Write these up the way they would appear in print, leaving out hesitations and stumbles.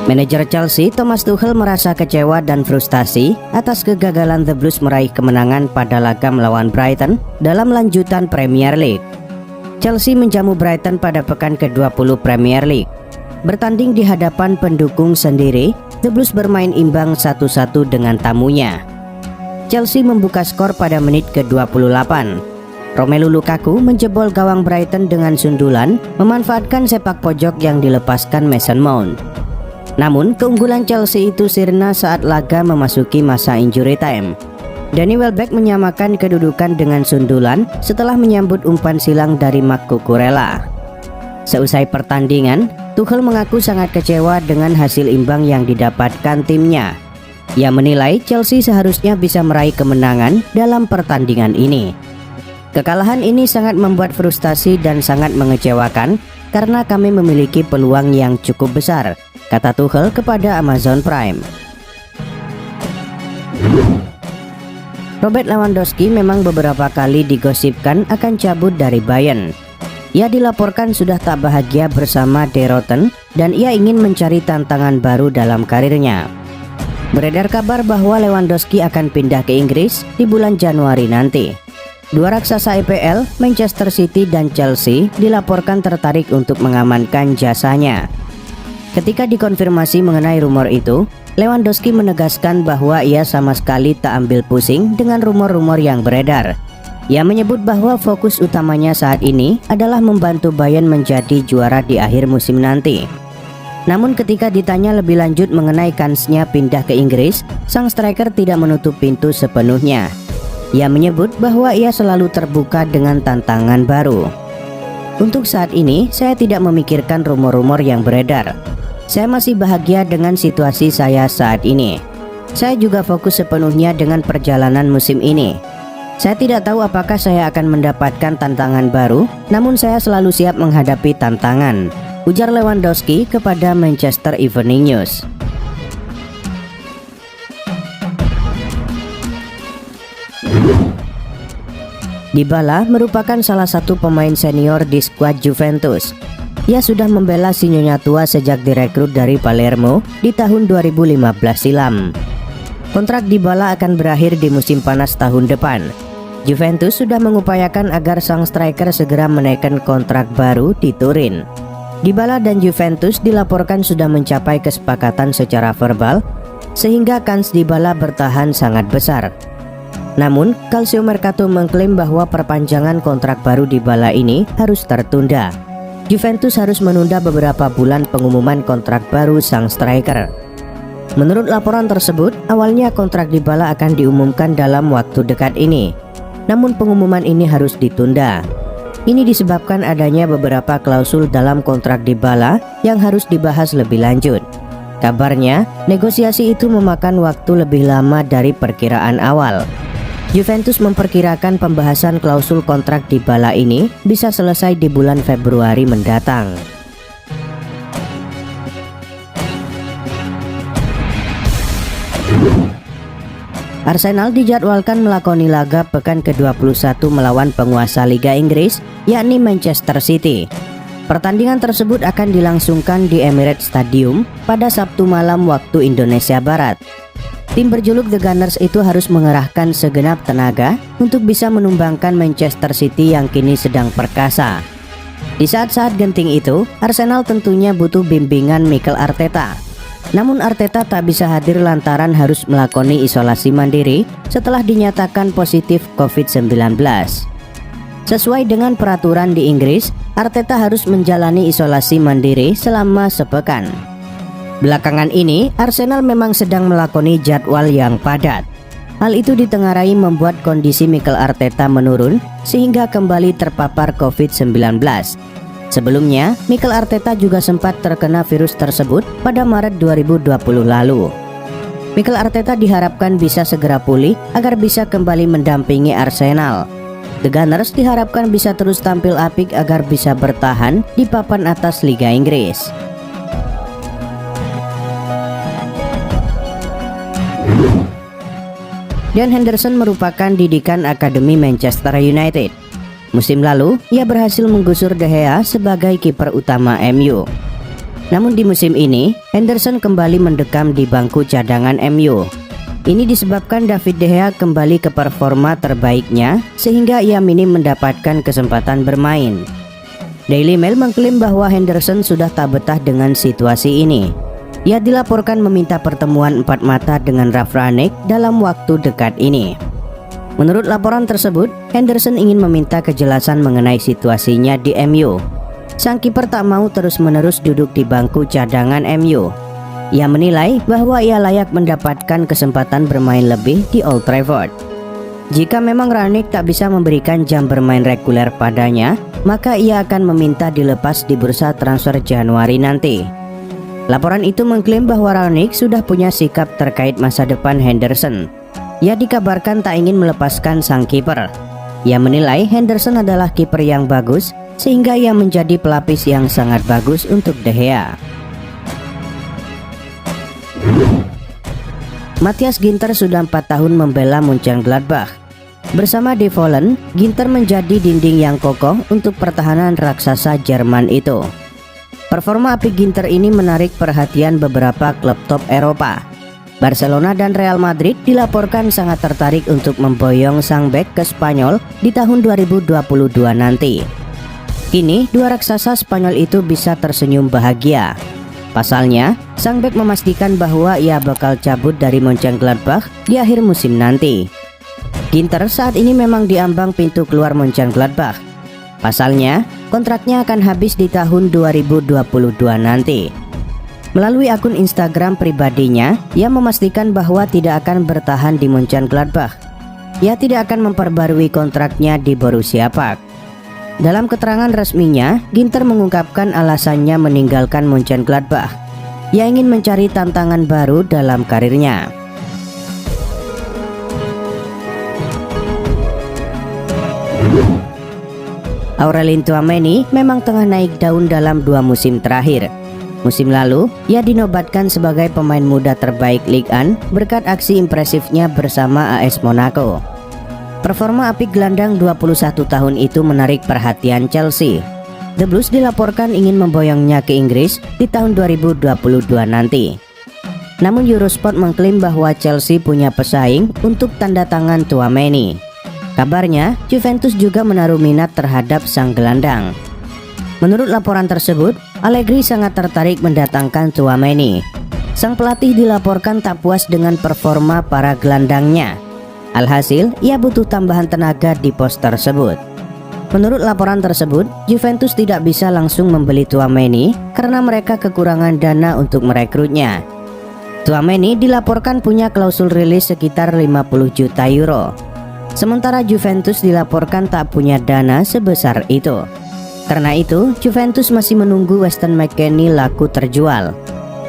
Manajer Chelsea, Thomas Tuchel merasa kecewa dan frustasi atas kegagalan The Blues meraih kemenangan pada laga melawan Brighton dalam lanjutan Premier League. Chelsea menjamu Brighton pada pekan ke-20 Premier League. Bertanding di hadapan pendukung sendiri, The Blues bermain imbang 1-1 dengan tamunya. Chelsea membuka skor pada menit ke-28. Romelu Lukaku menjebol gawang Brighton dengan sundulan, memanfaatkan sepak pojok yang dilepaskan Mason Mount. Namun, keunggulan Chelsea itu sirna saat laga memasuki masa injury time. Danny Welbeck menyamakan kedudukan dengan sundulan setelah menyambut umpan silang dari Marc Cucurella. Seusai pertandingan, Tuchel mengaku sangat kecewa dengan hasil imbang yang didapatkan timnya. Ia menilai Chelsea seharusnya bisa meraih kemenangan dalam pertandingan ini. Kekalahan ini sangat membuat frustasi dan sangat mengecewakan karena kami memiliki peluang yang cukup besar, kata Tuchel kepada Amazon Prime. Robert Lewandowski memang beberapa kali digosipkan akan cabut dari Bayern. Ia dilaporkan sudah tak bahagia bersama De Rotten dan ia ingin mencari tantangan baru dalam karirnya. Beredar kabar bahwa Lewandowski akan pindah ke Inggris di bulan Januari nanti. Dua raksasa EPL, Manchester City dan Chelsea, dilaporkan tertarik untuk mengamankan jasanya. Ketika dikonfirmasi mengenai rumor itu, Lewandowski menegaskan bahwa ia sama sekali tak ambil pusing dengan rumor-rumor yang beredar. Ia menyebut bahwa fokus utamanya saat ini adalah membantu Bayern menjadi juara di akhir musim nanti. Namun ketika ditanya lebih lanjut mengenai kansnya pindah ke Inggris, sang striker tidak menutup pintu sepenuhnya. Ia menyebut bahwa ia selalu terbuka dengan tantangan baru. Untuk saat ini, saya tidak memikirkan rumor-rumor yang beredar. Saya masih bahagia dengan situasi saya saat ini. Saya juga fokus sepenuhnya dengan perjalanan musim ini. Saya tidak tahu apakah saya akan mendapatkan tantangan baru, namun saya selalu siap menghadapi tantangan, ujar Lewandowski kepada Manchester Evening News. Dybala merupakan salah satu pemain senior di skuad Juventus. Ia sudah membela si nyonya tua sejak direkrut dari Palermo di tahun 2015 silam. Kontrak Dybala akan berakhir di musim panas tahun depan. Juventus sudah mengupayakan agar sang striker segera menaikkan kontrak baru di Turin. Dybala dan Juventus dilaporkan sudah mencapai kesepakatan secara verbal, sehingga kans Dybala bertahan sangat besar. Namun, Calcio Mercato mengklaim bahwa perpanjangan kontrak baru Dybala ini harus tertunda. Juventus harus menunda beberapa bulan pengumuman kontrak baru sang striker. Menurut laporan tersebut, awalnya kontrak Dybala akan diumumkan dalam waktu dekat ini. Namun pengumuman ini harus ditunda. Ini disebabkan adanya beberapa klausul dalam kontrak Dybala yang harus dibahas lebih lanjut. Kabarnya, negosiasi itu memakan waktu lebih lama dari perkiraan awal. Juventus memperkirakan pembahasan klausul kontrak Dybala ini bisa selesai di bulan Februari mendatang. Arsenal dijadwalkan melakoni laga pekan ke-21 melawan penguasa Liga Inggris, yakni Manchester City. Pertandingan tersebut akan dilangsungkan di Emirates Stadium pada Sabtu malam waktu Indonesia Barat. Tim berjuluk The Gunners itu harus mengerahkan segenap tenaga untuk bisa menumbangkan Manchester City yang kini sedang perkasa. Di saat-saat genting itu, Arsenal tentunya butuh bimbingan Mikel Arteta. Namun Arteta tak bisa hadir lantaran harus melakoni isolasi mandiri setelah dinyatakan positif COVID-19. Sesuai dengan peraturan di Inggris, Arteta harus menjalani isolasi mandiri selama sepekan. Belakangan ini, Arsenal memang sedang melakoni jadwal yang padat. Hal itu ditengarai membuat kondisi Mikel Arteta menurun sehingga kembali terpapar COVID-19. Sebelumnya, Mikel Arteta juga sempat terkena virus tersebut pada Maret 2020 lalu. Mikel Arteta diharapkan bisa segera pulih agar bisa kembali mendampingi Arsenal. The Gunners diharapkan bisa terus tampil apik agar bisa bertahan di papan atas Liga Inggris. Dan Henderson merupakan didikan Akademi Manchester United. Musim lalu, ia berhasil menggusur De Gea sebagai kiper utama MU. Namun di musim ini, Henderson kembali mendekam di bangku cadangan MU. Ini disebabkan David De Gea kembali ke performa terbaiknya sehingga ia minim mendapatkan kesempatan bermain. Daily Mail mengklaim bahwa Henderson sudah tak betah dengan situasi ini. Ia dilaporkan meminta pertemuan empat mata dengan Ralf Rangnick dalam waktu dekat ini. Menurut laporan tersebut, Henderson ingin meminta kejelasan mengenai situasinya di MU. Sang kiper tak mau terus-menerus duduk di bangku cadangan MU. Ia menilai bahwa ia layak mendapatkan kesempatan bermain lebih di Old Trafford. Jika memang Rangnick tak bisa memberikan jam bermain reguler padanya, maka ia akan meminta dilepas di bursa transfer Januari nanti. Laporan itu mengklaim bahwa Rangnick sudah punya sikap terkait masa depan Henderson. Ia dikabarkan tak ingin melepaskan sang kiper. Ia menilai Henderson adalah kiper yang bagus, sehingga ia menjadi pelapis yang sangat bagus untuk De Gea. Matthias Ginter sudah 4 tahun membela Mönchengladbach. Bersama De Vollen, Ginter menjadi dinding yang kokoh untuk pertahanan raksasa Jerman itu. Performa apik Ginter ini menarik perhatian beberapa klub top Eropa. Barcelona dan Real Madrid dilaporkan sangat tertarik untuk memboyong sang bek ke Spanyol di tahun 2022 nanti. Kini dua raksasa Spanyol itu bisa tersenyum bahagia. Pasalnya, sang bek memastikan bahwa ia bakal cabut dari Mönchengladbach di akhir musim nanti. Ginter saat ini memang diambang pintu keluar Mönchengladbach. Pasalnya, kontraknya akan habis di tahun 2022 nanti. Melalui akun Instagram pribadinya, ia memastikan bahwa tidak akan bertahan di Mönchengladbach. Ia tidak akan memperbarui kontraknya di Borussia Park. Dalam keterangan resminya, Ginter mengungkapkan alasannya meninggalkan Mönchengladbach. Ia ingin mencari tantangan baru dalam karirnya. Aurelien Tchouaméni memang tengah naik daun dalam 2 musim terakhir. Musim lalu, ia dinobatkan sebagai pemain muda terbaik Ligue 1 berkat aksi impresifnya bersama AS Monaco. Performa apik gelandang 21 tahun itu menarik perhatian Chelsea. The Blues dilaporkan ingin memboyongnya ke Inggris di tahun 2022 nanti. Namun Eurosport mengklaim bahwa Chelsea punya pesaing untuk tanda tangan Tchouaméni. Kabarnya, Juventus juga menaruh minat terhadap sang gelandang. Menurut laporan tersebut, Allegri sangat tertarik mendatangkan Tchouaméni. Sang pelatih dilaporkan tak puas dengan performa para gelandangnya. Alhasil, ia butuh tambahan tenaga di pos tersebut. Menurut laporan tersebut, Juventus tidak bisa langsung membeli Tchouaméni karena mereka kekurangan dana untuk merekrutnya. Tchouaméni dilaporkan punya klausul rilis sekitar 50 juta euro. Sementara Juventus dilaporkan tak punya dana sebesar itu. Karena itu, Juventus masih menunggu Weston McKennie laku terjual.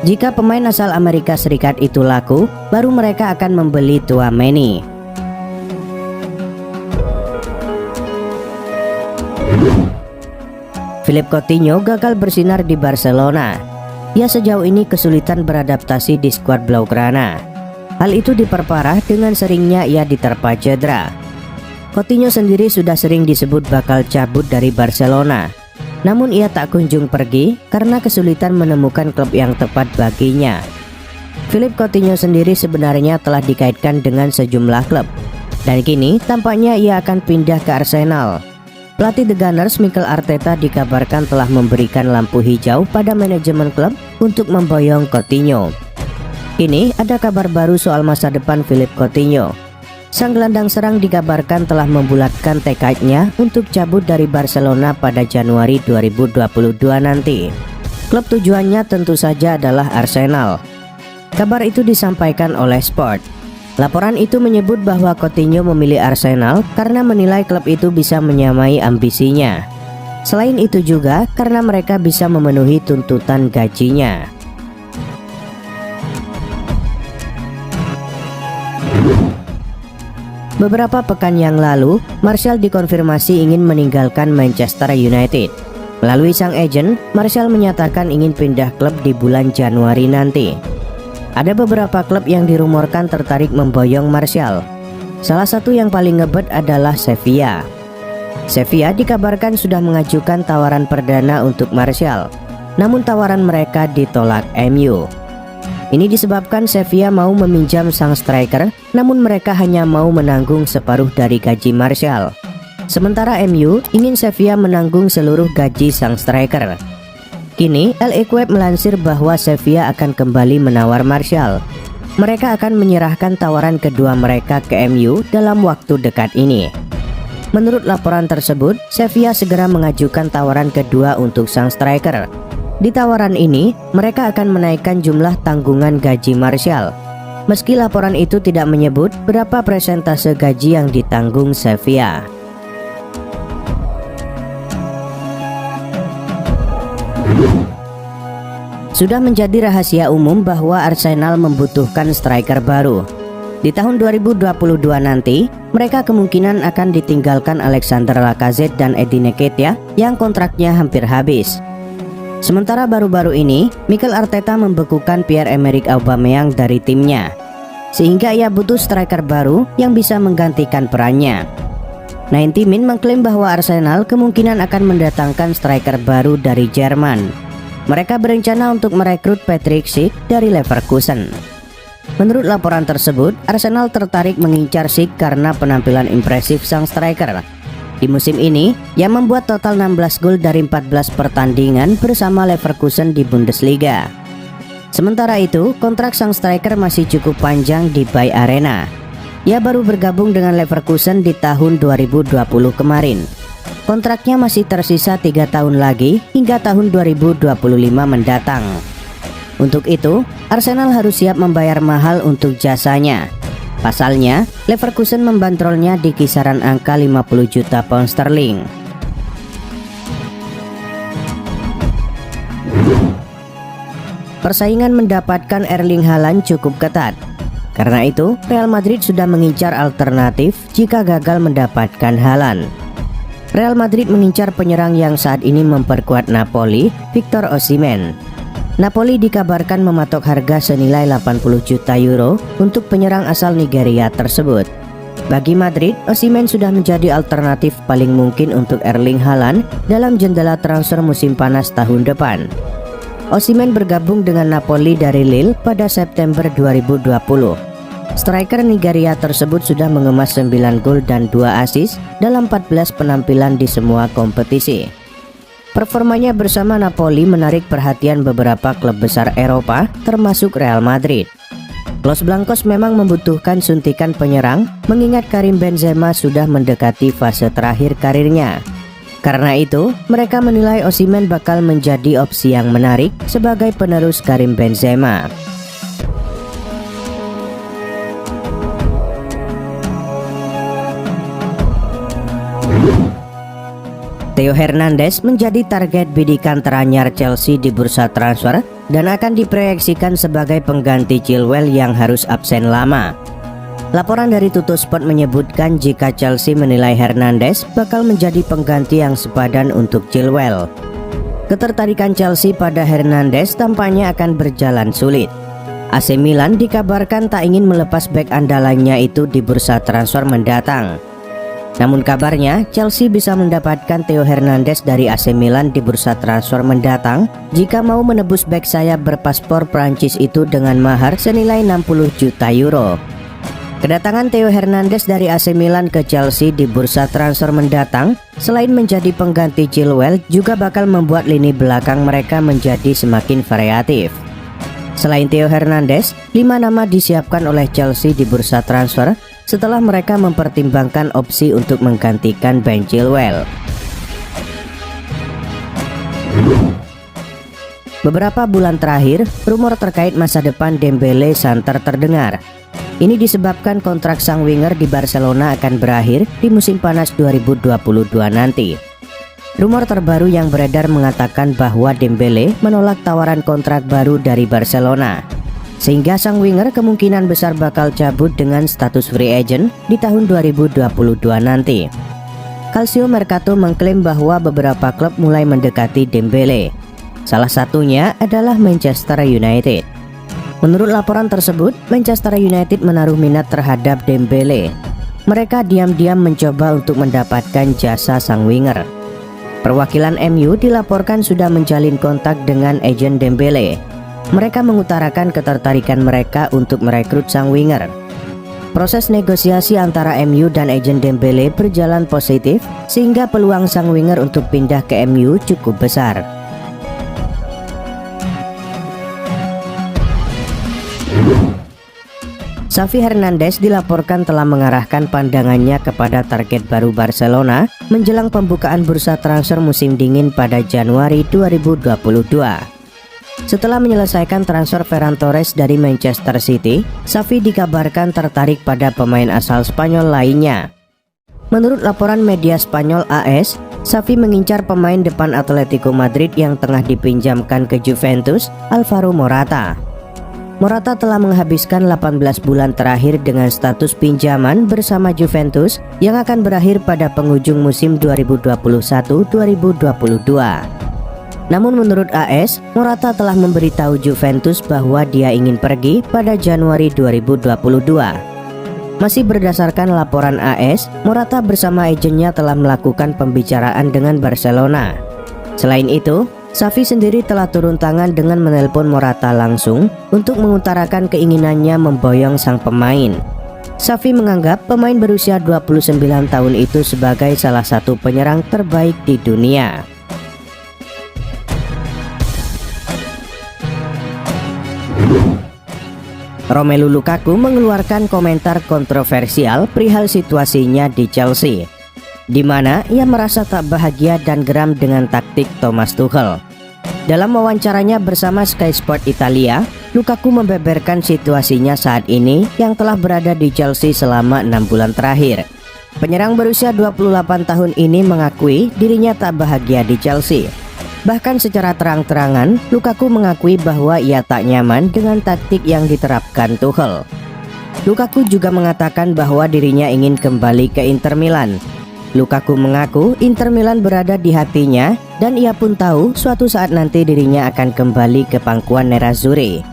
Jika pemain asal Amerika Serikat itu laku, baru mereka akan membeli Tchouaméni. Philippe Coutinho gagal bersinar di Barcelona. Ia sejauh ini kesulitan beradaptasi di skuad Blaugrana. Hal itu diperparah dengan seringnya ia diterpa cedera. Coutinho sendiri sudah sering disebut bakal cabut dari Barcelona. Namun ia tak kunjung pergi karena kesulitan menemukan klub yang tepat baginya. Philippe Coutinho sendiri sebenarnya telah dikaitkan dengan sejumlah klub. Dan kini tampaknya ia akan pindah ke Arsenal. Pelatih The Gunners Mikel Arteta dikabarkan telah memberikan lampu hijau pada manajemen klub untuk memboyong Coutinho. Kini ada kabar baru soal masa depan Philippe Coutinho. Sang gelandang serang dikabarkan telah membulatkan tekadnya untuk cabut dari Barcelona pada Januari 2022 nanti. Klub tujuannya tentu saja adalah Arsenal. Kabar itu disampaikan oleh Sport. Laporan itu menyebut bahwa Coutinho memilih Arsenal karena menilai klub itu bisa menyamai ambisinya. Selain itu juga karena mereka bisa memenuhi tuntutan gajinya. Beberapa pekan yang lalu, Martial dikonfirmasi ingin meninggalkan Manchester United. Melalui sang agen, Martial menyatakan ingin pindah klub di bulan Januari nanti. Ada beberapa klub yang dirumorkan tertarik memboyong Martial. Salah satu yang paling ngebet adalah Sevilla. Sevilla dikabarkan sudah mengajukan tawaran perdana untuk Martial. namun tawaran mereka ditolak MU. Ini disebabkan Sevilla mau meminjam sang striker, namun mereka hanya mau menanggung separuh dari gaji Martial. Sementara MU ingin Sevilla menanggung seluruh gaji sang striker. Kini El Equipe melansir bahwa Sevilla akan kembali menawar Martial. Mereka akan menyerahkan tawaran kedua mereka ke MU dalam waktu dekat ini. Menurut laporan tersebut, Sevilla segera mengajukan tawaran kedua untuk sang striker. Di tawaran ini, mereka akan menaikkan jumlah tanggungan gaji Martial. Meski laporan itu tidak menyebut berapa persentase gaji yang ditanggung Sevilla. Sudah menjadi rahasia umum bahwa Arsenal membutuhkan striker baru. Di tahun 2022 nanti, mereka kemungkinan akan ditinggalkan Alexander Lacazette dan Eddie Nketiah yang kontraknya hampir habis. Sementara baru-baru ini, Mikel Arteta membekukan Pierre-Emerick Aubameyang dari timnya, sehingga ia butuh striker baru yang bisa menggantikan perannya. 90 Min mengklaim bahwa Arsenal kemungkinan akan mendatangkan striker baru dari Jerman. Mereka berencana untuk merekrut Patrick Schick dari Leverkusen. Menurut laporan tersebut, Arsenal tertarik mengincar Schick karena penampilan impresif sang striker. Di musim ini, ia membuat total 16 gol dari 14 pertandingan bersama Leverkusen di Bundesliga. Sementara itu, kontrak sang striker masih cukup panjang di Bay Arena. Ia baru bergabung dengan Leverkusen di tahun 2020 kemarin. Kontraknya masih tersisa 3 tahun lagi hingga tahun 2025 mendatang. Untuk itu, Arsenal harus siap membayar mahal untuk jasanya. Pasalnya, Leverkusen membandrolnya di kisaran angka 50 juta pound sterling. Persaingan mendapatkan Erling Haaland cukup ketat. Karena itu, Real Madrid sudah mengincar alternatif jika gagal mendapatkan Haaland. Real Madrid mengincar penyerang yang saat ini memperkuat Napoli, Victor Osimhen. Napoli dikabarkan mematok harga senilai 80 juta euro untuk penyerang asal Nigeria tersebut. Bagi Madrid, Osimhen sudah menjadi alternatif paling mungkin untuk Erling Haaland dalam jendela transfer musim panas tahun depan. Osimhen bergabung dengan Napoli dari Lille pada September 2020. Striker Nigeria tersebut sudah mengemas 9 gol dan 2 assist dalam 14 penampilan di semua kompetisi. Performanya bersama Napoli menarik perhatian beberapa klub besar Eropa termasuk Real Madrid. Los Blancos memang membutuhkan suntikan penyerang mengingat Karim Benzema sudah mendekati fase terakhir karirnya. Karena itu, mereka menilai Osimhen bakal menjadi opsi yang menarik sebagai penerus Karim Benzema. Theo Hernandez menjadi target bidikan teranyar Chelsea di bursa transfer dan akan diproyeksikan sebagai pengganti Chilwell yang harus absen lama. Laporan dari Tuttosport menyebutkan jika Chelsea menilai Hernandez bakal menjadi pengganti yang sepadan untuk Chilwell. Ketertarikan Chelsea pada Hernandez tampaknya akan berjalan sulit. AC Milan dikabarkan tak ingin melepas bek andalannya itu di bursa transfer mendatang. Namun kabarnya Chelsea bisa mendapatkan Theo Hernandez dari AC Milan di bursa transfer mendatang jika mau menebus bek sayap berpaspor Prancis itu dengan mahar senilai 60 juta euro. Kedatangan Theo Hernandez dari AC Milan ke Chelsea di bursa transfer mendatang selain menjadi pengganti Chilwell juga bakal membuat lini belakang mereka menjadi semakin variatif. Selain Theo Hernandez, 5 nama disiapkan oleh Chelsea di bursa transfer setelah mereka mempertimbangkan opsi untuk menggantikan Ben Chilwell. Beberapa bulan terakhir, rumor terkait masa depan Dembele santer terdengar. Ini disebabkan kontrak sang winger di Barcelona akan berakhir di musim panas 2022 nanti. Rumor terbaru yang beredar mengatakan bahwa Dembele menolak tawaran kontrak baru dari Barcelona, sehingga sang winger kemungkinan besar bakal cabut dengan status free agent di tahun 2022 nanti. Calcio Mercato mengklaim bahwa beberapa klub mulai mendekati Dembele. Salah satunya adalah Manchester United. Menurut laporan tersebut, Manchester United menaruh minat terhadap Dembele. Mereka diam-diam mencoba untuk mendapatkan jasa sang winger. Perwakilan MU dilaporkan sudah menjalin kontak dengan agen Dembele. Mereka mengutarakan ketertarikan mereka untuk merekrut sang winger. Proses negosiasi antara MU dan agen Dembele berjalan positif sehingga peluang sang winger untuk pindah ke MU cukup besar. Xavi Hernandez dilaporkan telah mengarahkan pandangannya kepada target baru Barcelona menjelang pembukaan bursa transfer musim dingin pada Januari 2022. Setelah menyelesaikan transfer Ferran Torres dari Manchester City, Xavi dikabarkan tertarik pada pemain asal Spanyol lainnya. Menurut laporan media Spanyol AS, Xavi mengincar pemain depan Atletico Madrid yang tengah dipinjamkan ke Juventus, Alvaro Morata. Morata telah menghabiskan 18 bulan terakhir dengan status pinjaman bersama Juventus yang akan berakhir pada penghujung musim 2021-2022. Namun menurut AS, Morata telah memberitahu Juventus bahwa dia ingin pergi pada Januari 2022. Masih berdasarkan laporan AS, Morata bersama agennya telah melakukan pembicaraan dengan Barcelona. Selain itu, Xavi sendiri telah turun tangan dengan menelpon Morata langsung untuk mengutarakan keinginannya memboyong sang pemain. Xavi menganggap pemain berusia 29 tahun itu sebagai salah satu penyerang terbaik di dunia. Romelu Lukaku mengeluarkan komentar kontroversial perihal situasinya di Chelsea, di mana ia merasa tak bahagia dan geram dengan taktik Thomas Tuchel. Dalam wawancaranya bersama Sky Sport Italia, Lukaku membeberkan situasinya saat ini yang telah berada di Chelsea selama 6 bulan terakhir. Penyerang berusia 28 tahun ini mengakui dirinya tak bahagia di Chelsea. Bahkan secara terang-terangan, Lukaku mengakui bahwa ia tak nyaman dengan taktik yang diterapkan Tuchel. Lukaku juga mengatakan bahwa dirinya ingin kembali ke Inter Milan. Lukaku mengaku Inter Milan berada di hatinya dan ia pun tahu suatu saat nanti dirinya akan kembali ke pangkuan Nerazzurri.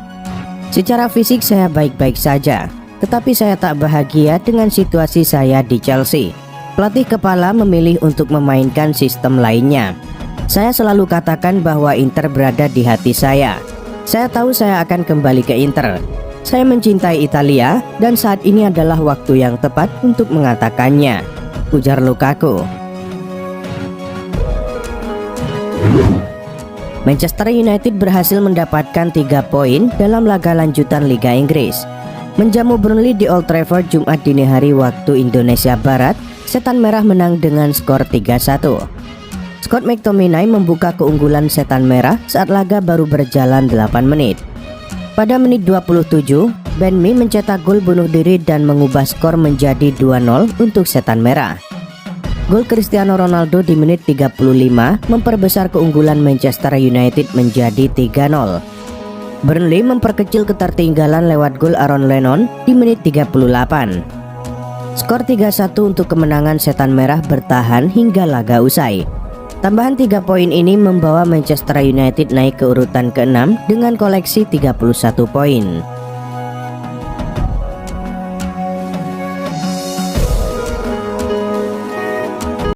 Secara fisik saya baik-baik saja, tetapi saya tak bahagia dengan situasi saya di Chelsea. Pelatih kepala memilih untuk memainkan sistem lainnya. Saya selalu katakan bahwa Inter berada di hati saya. Saya tahu saya akan kembali ke Inter. Saya mencintai Italia dan saat ini adalah waktu yang tepat untuk mengatakannya, ujar Lukaku. Manchester United berhasil mendapatkan 3 poin dalam laga lanjutan Liga Inggris. Menjamu Burnley di Old Trafford Jumat dini hari waktu Indonesia Barat, Setan Merah menang dengan skor 3-1. Scott McTominay membuka keunggulan Setan Merah saat laga baru berjalan 8 menit. Pada menit 27, Ben Mee mencetak gol bunuh diri dan mengubah skor menjadi 2-0 untuk Setan Merah. Gol Cristiano Ronaldo di menit 35 memperbesar keunggulan Manchester United menjadi 3-0. Burnley memperkecil ketertinggalan lewat gol Aaron Lennon di menit 38. Skor 3-1 untuk kemenangan Setan Merah bertahan hingga laga usai. Tambahan 3 poin ini membawa Manchester United naik ke urutan ke-6 dengan koleksi 31 poin.